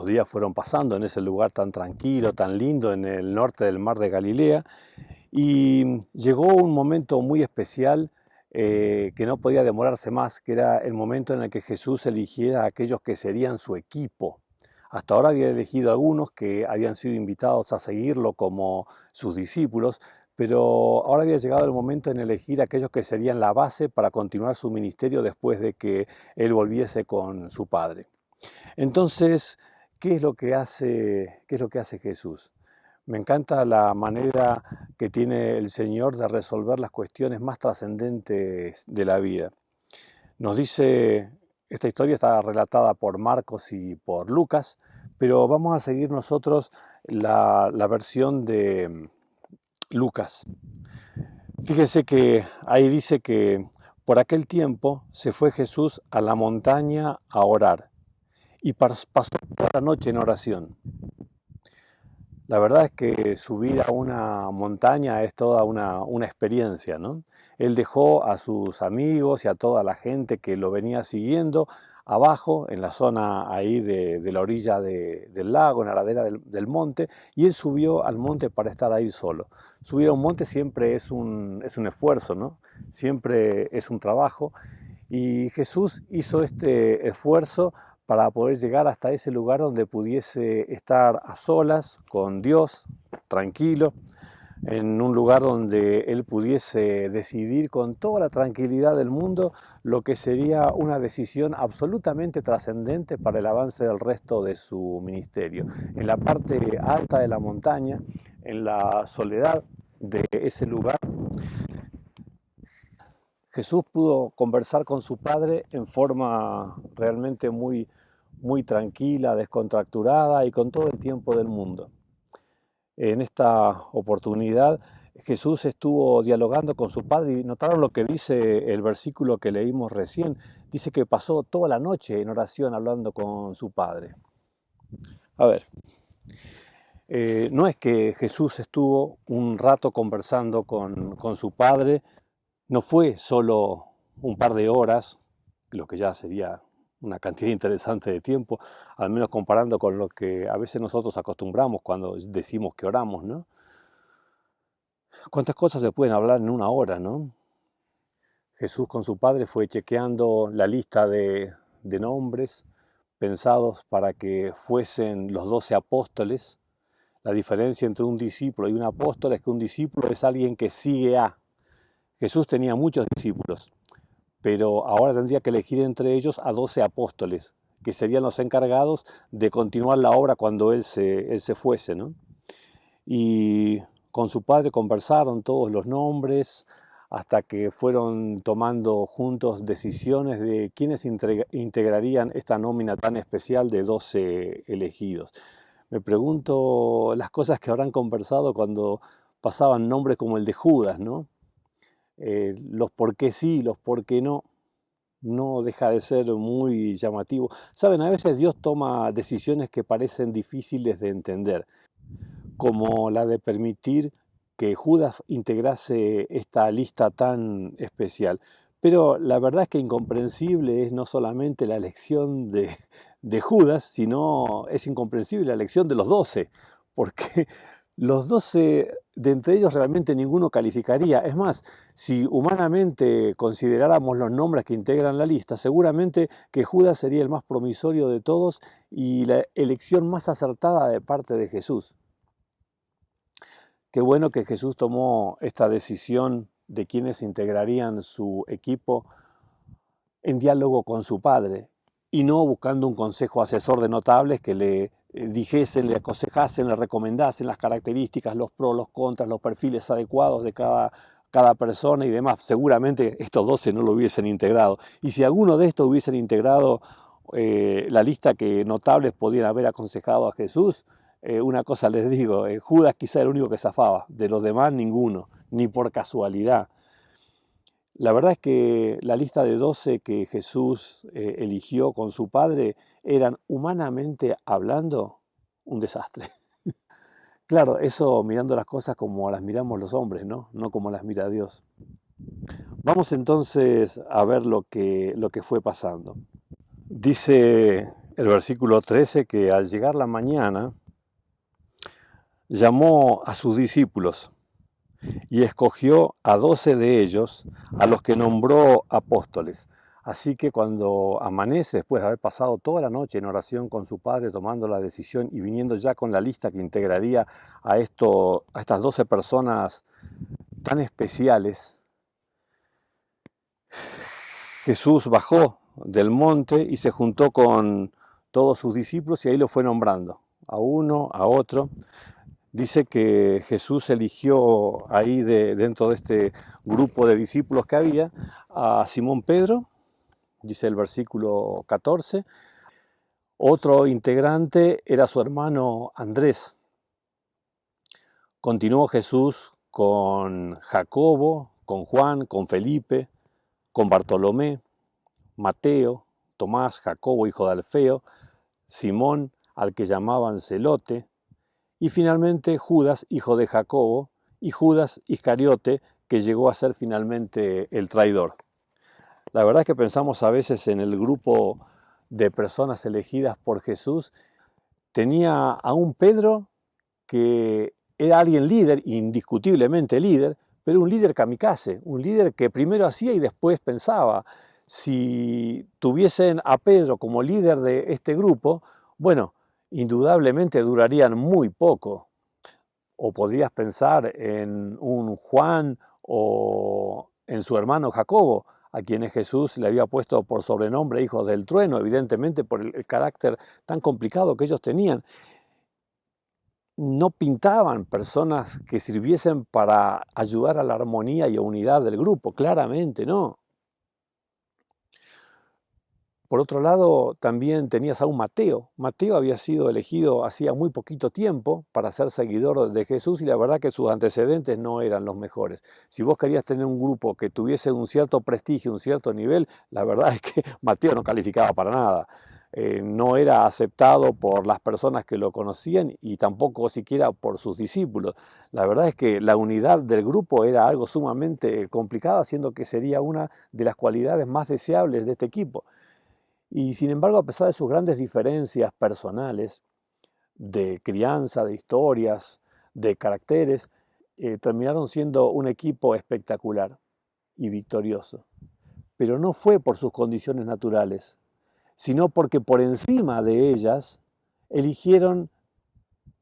los días fueron pasando en ese lugar tan tranquilo, tan lindo, en el norte del mar de Galilea, y llegó un momento muy especial que no podía demorarse más, que era el momento en el que Jesús eligiera a aquellos que serían su equipo. Hasta ahora había elegido a algunos que habían sido invitados a seguirlo como sus discípulos, pero ahora había llegado el momento en elegir a aquellos que serían la base para continuar su ministerio después de que él volviese con su Padre. Entonces, qué es lo que hace Jesús? Me encanta la manera que tiene el Señor de resolver las cuestiones más trascendentes de la vida. Nos dice, esta historia está relatada por Marcos y por Lucas, pero vamos a seguir nosotros la versión de Lucas. Fíjense que ahí dice que por aquel tiempo se fue Jesús a la montaña a orar y pasó toda la noche en oración. La verdad es que subir a una montaña es toda una experiencia, ¿no? Él dejó a sus amigos y a toda la gente que lo venía siguiendo abajo, en la zona ahí de la orilla del lago, en la ladera del monte, y él subió al monte para estar ahí solo. Subir a un monte siempre es un esfuerzo, ¿no? Siempre es un trabajo, y Jesús hizo este esfuerzo para poder llegar hasta ese lugar donde pudiese estar a solas con Dios, tranquilo, en un lugar donde él pudiese decidir con toda la tranquilidad del mundo lo que sería una decisión absolutamente trascendente para el avance del resto de su ministerio. En la parte alta de la montaña, en la soledad de ese lugar, Jesús pudo conversar con su Padre en forma realmente muy tranquila, descontracturada y con todo el tiempo del mundo. En esta oportunidad Jesús estuvo dialogando con su Padre y notaron lo que dice el versículo que leímos recién. Dice que pasó toda la noche en oración hablando con su Padre. A ver, no es que Jesús estuvo un rato conversando con su Padre, no fue solo un par de horas, lo que ya sería una cantidad interesante de tiempo, al menos comparando con lo que a veces nosotros acostumbramos cuando decimos que oramos, ¿no? ¿Cuántas cosas se pueden hablar en una hora, no? Jesús con su Padre fue chequeando la lista de nombres pensados para que fuesen los 12 apóstoles. La diferencia entre un discípulo y un apóstol es que un discípulo es alguien que sigue a. Jesús tenía muchos discípulos, pero ahora tendría que elegir entre ellos a 12 apóstoles, que serían los encargados de continuar la obra cuando él se fuese, ¿no? Y con su Padre conversaron todos los nombres hasta que fueron tomando juntos decisiones de quiénes integrarían esta nómina tan especial de 12 elegidos. Me pregunto las cosas que habrán conversado cuando pasaban nombres como el de Judas, ¿no? Los por qué sí, los por qué no, no deja de ser muy llamativo. Saben, a veces Dios toma decisiones que parecen difíciles de entender, como la de permitir que Judas integrase esta lista tan especial. Pero la verdad es que incomprensible es no solamente la elección de Judas, sino es incomprensible la elección de los 12, porque los 12, de entre ellos realmente ninguno calificaría. Es más, si humanamente consideráramos los nombres que integran la lista, seguramente que Judas sería el más promisorio de todos y la elección más acertada de parte de Jesús. Qué bueno que Jesús tomó esta decisión de quienes integrarían su equipo en diálogo con su Padre y no buscando un consejo asesor de notables que le dijesen, le aconsejasen, le recomendasen las características, los pros, los contras, los perfiles adecuados de cada persona y demás. Seguramente estos 12 no lo hubiesen integrado. Y si alguno de estos hubiesen integrado la lista que notables podían haber aconsejado a Jesús, una cosa les digo, Judas quizá era el único que zafaba, de los demás ninguno, ni por casualidad. La verdad es que la lista de 12 que Jesús eligió con su Padre eran, humanamente hablando, un desastre. Claro, eso mirando las cosas como las miramos los hombres, ¿no? No como las mira Dios. Vamos entonces a ver lo que fue pasando. Dice el versículo 13, que al llegar la mañana llamó a sus discípulos y escogió a 12 de ellos, a los que nombró apóstoles. Así que cuando amanece, después de haber pasado toda la noche en oración con su padre, tomando la decisión y viniendo ya con la lista que integraría a estas 12 personas tan especiales, Jesús bajó del monte y se juntó con todos sus discípulos y ahí lo fue nombrando, a uno, a otro. Dice que Jesús eligió ahí dentro de este grupo de discípulos que había a Simón Pedro, dice el versículo 14. Otro integrante era su hermano Andrés. Continuó Jesús con Jacobo, con Juan, con Felipe, con Bartolomé, Mateo, Tomás, Jacobo, hijo de Alfeo, Simón, al que llamaban Celote, y finalmente Judas, hijo de Jacobo, y Judas Iscariote, que llegó a ser finalmente el traidor. La verdad es que pensamos a veces en el grupo de personas elegidas por Jesús. Tenía a un Pedro que era alguien líder, indiscutiblemente líder, pero un líder kamikaze, un líder que primero hacía y después pensaba. Si tuviesen a Pedro como líder de este grupo, bueno, indudablemente durarían muy poco. O podrías pensar en un Juan o en su hermano Jacobo, a quienes Jesús le había puesto por sobrenombre hijos del trueno, evidentemente por el carácter tan complicado que ellos tenían. No pintaban personas que sirviesen para ayudar a la armonía y a unidad del grupo, claramente no. Por otro lado, también tenías a un Mateo. Mateo había sido elegido hacía muy poquito tiempo para ser seguidor de Jesús y la verdad que sus antecedentes no eran los mejores. Si vos querías tener un grupo que tuviese un cierto prestigio, un cierto nivel, la verdad es que Mateo no calificaba para nada. No era aceptado por las personas que lo conocían y tampoco siquiera por sus discípulos. La verdad es que la unidad del grupo era algo sumamente complicado, siendo que sería una de las cualidades más deseables de este equipo. Y sin embargo, a pesar de sus grandes diferencias personales, de crianza, de historias, de caracteres, terminaron siendo un equipo espectacular y victorioso. Pero no fue por sus condiciones naturales, sino porque por encima de ellas eligieron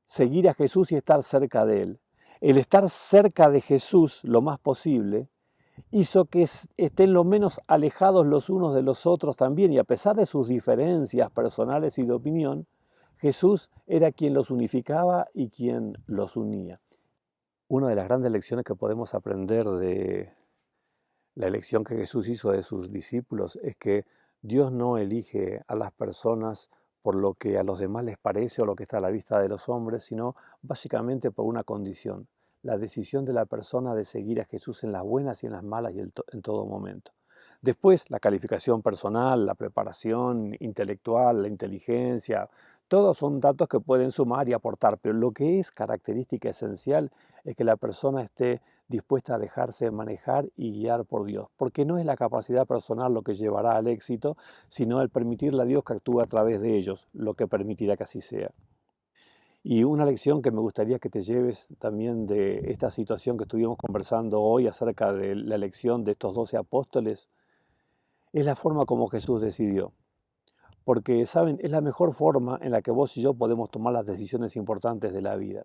seguir a Jesús y estar cerca de Él. El estar cerca de Jesús lo más posible hizo que estén lo menos alejados los unos de los otros también, y a pesar de sus diferencias personales y de opinión, Jesús era quien los unificaba y quien los unía. Una de las grandes lecciones que podemos aprender de la elección que Jesús hizo de sus discípulos es que Dios no elige a las personas por lo que a los demás les parece o lo que está a la vista de los hombres, sino básicamente por una condición: la decisión de la persona de seguir a Jesús en las buenas y en las malas y en todo momento. Después, la calificación personal, la preparación intelectual, la inteligencia, todos son datos que pueden sumar y aportar, pero lo que es característica esencial es que la persona esté dispuesta a dejarse manejar y guiar por Dios, porque no es la capacidad personal lo que llevará al éxito, sino el permitirle a Dios que actúe a través de ellos, lo que permitirá que así sea. Y una lección que me gustaría que te lleves también de esta situación que estuvimos conversando hoy acerca de la elección de estos 12 apóstoles, es la forma como Jesús decidió. Porque, ¿saben?, es la mejor forma en la que vos y yo podemos tomar las decisiones importantes de la vida.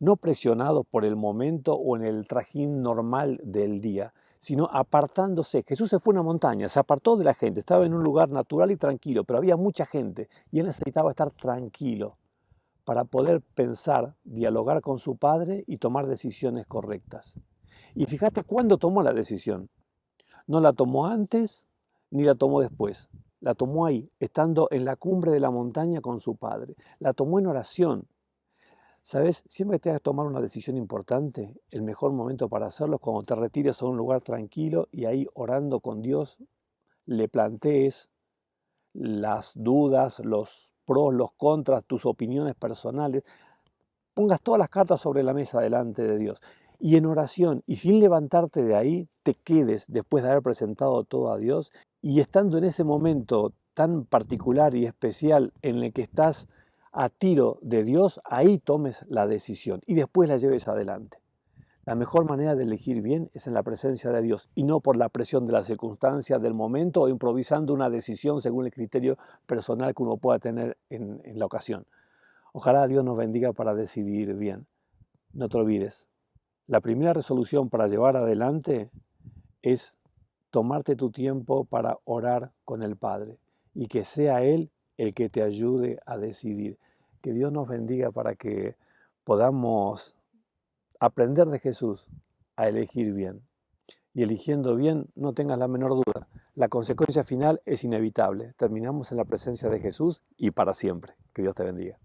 No presionados por el momento o en el trajín normal del día, sino apartándose. Jesús se fue a una montaña, se apartó de la gente, estaba en un lugar natural y tranquilo, pero había mucha gente y él necesitaba estar tranquilo para poder pensar, dialogar con su Padre y tomar decisiones correctas. Y fíjate cuándo tomó la decisión. No la tomó antes ni la tomó después. La tomó ahí, estando en la cumbre de la montaña con su Padre. La tomó en oración. ¿Sabes? Siempre que tengas que tomar una decisión importante, el mejor momento para hacerlo es cuando te retires a un lugar tranquilo y ahí orando con Dios le plantees las dudas, los pros, los contras, tus opiniones personales, pongas todas las cartas sobre la mesa delante de Dios y en oración y sin levantarte de ahí, te quedes después de haber presentado todo a Dios y estando en ese momento tan particular y especial en el que estás a tiro de Dios, ahí tomes la decisión y después la lleves adelante. La mejor manera de elegir bien es en la presencia de Dios y no por la presión de las circunstancias del momento o improvisando una decisión según el criterio personal que uno pueda tener en la ocasión. Ojalá Dios nos bendiga para decidir bien. No te olvides, la primera resolución para llevar adelante es tomarte tu tiempo para orar con el Padre y que sea Él el que te ayude a decidir. Que Dios nos bendiga para que podamos aprender de Jesús a elegir bien. Y eligiendo bien, no tengas la menor duda, la consecuencia final es inevitable. Terminamos en la presencia de Jesús y para siempre. Que Dios te bendiga.